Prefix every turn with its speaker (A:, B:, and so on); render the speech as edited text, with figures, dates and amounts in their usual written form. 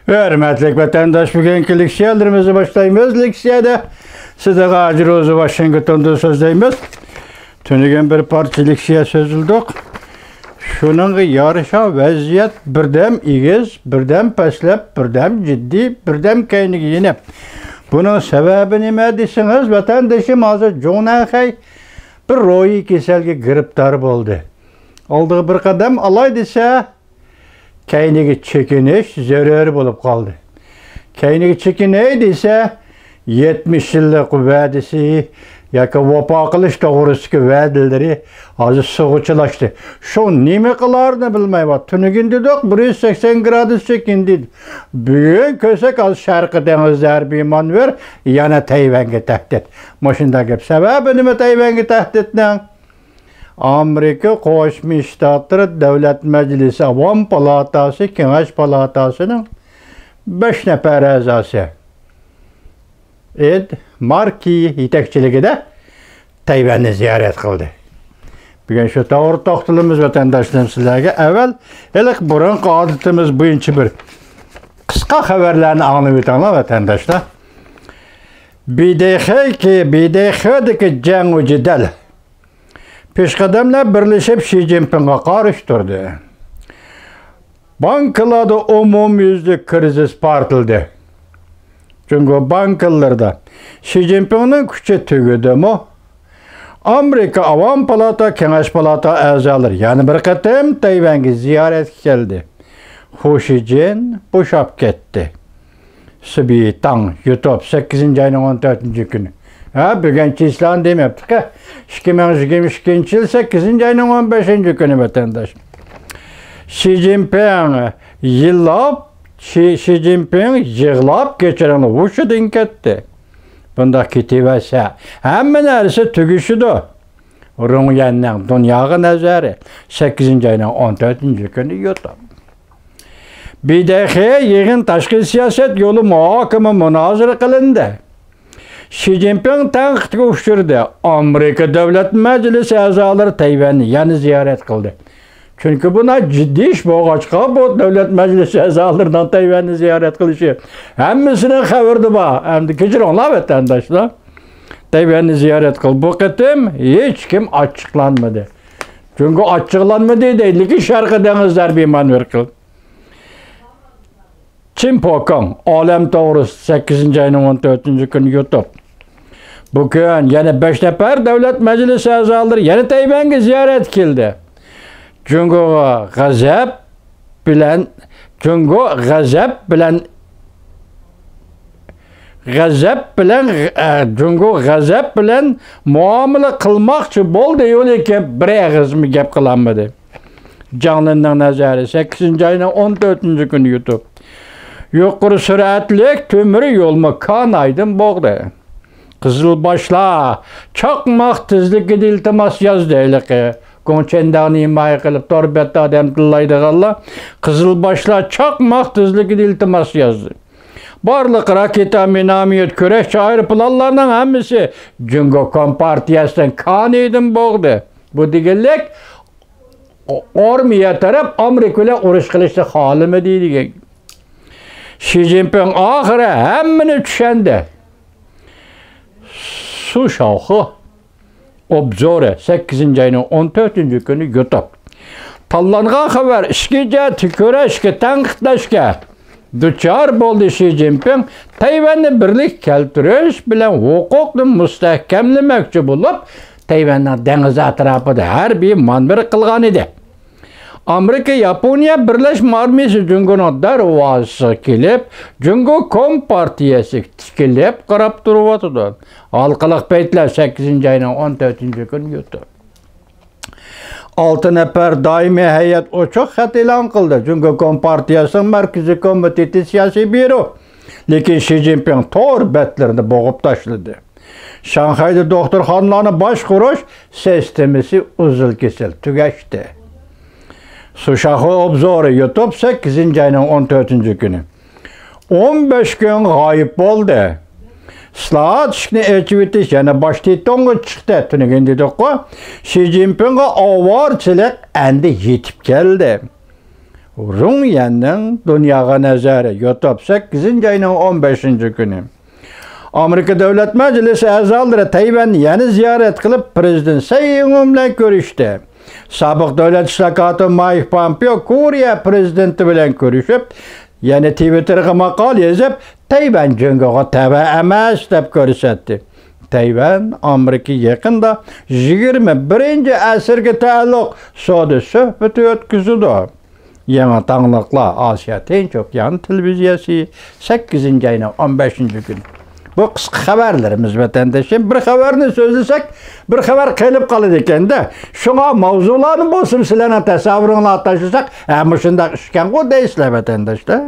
A: Hürmetlik vatandaş, bugünkü leksiyalarımızı başlayımız. Leksiyada size Gacir Ozu Washington'da sözleyimiz. Tünügen bir parça leksiya sözüldük. Şunun yarışa vaziyet birdem igiz, birdem paslap, birdem ciddi, birdem kaynak yine. Bunun sebebi nime desiniz? Vatandaşım hazır Jonakay bir royi keselge giriptar oldu. Aldığı bir kadem alay dese kaynığı çekiniş zararı bulup kaldı. Kaynığı çekiniş ise 70 yıllık vadisi yaka vapa kılış doğrusu vadileri azı soğuçulaştı. Şu nime kılarını bilmey tünügün dedik 180 gradus çekindi. Bugün kösek az şarkı denizler bir man ver yana Tayvan'a tehdit. Maşındaki sebebi nime Tayvan'a tehditden? Amerika Qo'shma Shtatlar Davlat Majlisi Avom Palatasi Kengash Palatasining 5 nafar a'zosi Ed Markey yetakchiligida Tayvanni ziyorat qildi. Bugun shu to'g'ri to'xtalamiz vatandoshlar sizlarga. Avval ilk burungi odatimiz bo'yicha bir qisqa xabarlarni anglab o'tamiz vatandoshlar. BDX'dagi jang va jidal Peshqadamlar birleşip Xi Jinping'e qarshi Bankalarda umumyüzlük kriz partildi. Çünkü bankalarda Xi Jinping'in kuchi tugudimi? Amerika Avam Palata, Kengash Palata a'zolari yani bir qatam Tayvanga ziyorat keldi. Xi Jin bo'shab ketdi. Sibi Tang YouTube 8 ayning 14 günü. Bugün çizlan demeyiptik ha. 2022 yıl 8 ayının 15 günü vatandaş. Xi Jinping yığlap geçiren uşu dinketti. Bunda kitivese hemen neresi tügüşüdü. Rungyan'ın dünyaya nazarı 8 ayının 14 günü yutu. BDX yığın taşkı siyaset yolu muhakeme münazara kılındı. Xi Jinping tanqidga uchirdi. Amerika Davlat Majlisi a'zolari Tayvanni yana ziyorat qildi. Çünkü buna ciddi ish bo'lg'achqa bu Davlat Majlisi a'zolaridan Tayvanni ziyorat qilishi hammasini xabarda bor. Endi kechiringlar vatandoshlar. Tayvanni ziyorat qildi. Bu qatim hech kim ochiqlanmadi. Çünkü ochiqlanmadi deydi Sharqiy dengizlar bemanver qildi. Çin Pokong olam to'g'risi 8 ayning 14 günü YouTube. Bugün yana 5 nafar Davlat Majlisi a'zolari yana Tayvanga ziyorat keldi. Jungo g'azab bilan muomala qilmoqchi bo'ldi, lekin bir og'izmi gap qilolmadi. Jonlining nazari 8 ayning 14 günü YouTube. Yuqori süratlik tömür yolma kan aydın boğdu. Qızılbaşlar çaqmaq tezlikida iltimos yazdi. Gonçendani imay qilib torbetda odam tillaydiganlar Qızılbaşlar çaqmaq tezlikida iltimos yazdi. Barliq raketa minamiyet kurash aeroplanlarning hammasi Jungo Kompartiyasidan kan aydın boğdu. Bu deganlik armiya taraf Amerika bilan urush qilishni xohlama deydigan. Xi Jinping ahire hemmini düşendi. Su şavğı obzore 8 ayının 14 günü YouTube. Tallanğan haber işkice tüküreşke tanqidlashga duchor bo'ldi Xi Jinping Tayvanni birlik keltirish bilan huquqni mustahkamlamoqchi bo'lib Tayvanning dengiz atrofida harbiy manevr qilgan edi. Amerika Yaponiya Birleşme Armiyasi Jungo'nun darvozasiga kelib, Jungo Kompartiyasi tikilib qarab turibdi. Halqaliq paytlar 8 ayning 14 günü YouTube. 6 nafar doimiy hay'at ochiq xat e'lon qildi. Jungo Kompartiyasining Markaziy komiteti siyosiy byuro. Lekin Xi Jinping tor betlarini bo'g'ib tashladi. Shanxayda doktorxonalarni boshqarish sistemasi uzil-kesil tugashdi. Suşağı obzori YouTube 8 ayının 14 günü. 15 gün gayip oldu. Slaat işini echivitish yana başlaytonga chiqdi. Tünügün dedik ko. Xi Jinping'e avarchilik endi yetib keldi. Rumiyanın dünyaga nazarı YouTube 8 ayının 15 günü. Amerika Devlet Meclisi azaları Tayvan'ı yeni ziyaret kılıp Prezident Tsai Ing-wen görüştü. Sabık Devlet Şakatı Mike Pompeo Kore prezidenti bilen görüşüp, yeni Twitter'a makal yazıp Tayvan jöngoga taba emas dep görsetdi. Tayvan Amerika yakında 21. asırga taalluq soda söhbeti ötküzüdü. Yeni tanlıqla Asya en çok yan televiziyası 8. ayının 15. günü. Bu kısa haberlerimiz vatandaşım. Bir haberini sözlesek bir haber kelip kalıdı eken de. Şuna mavzularını bolsun silene tasavvuruna taşısak. Ama şunda işken o değilse vatandaşlar.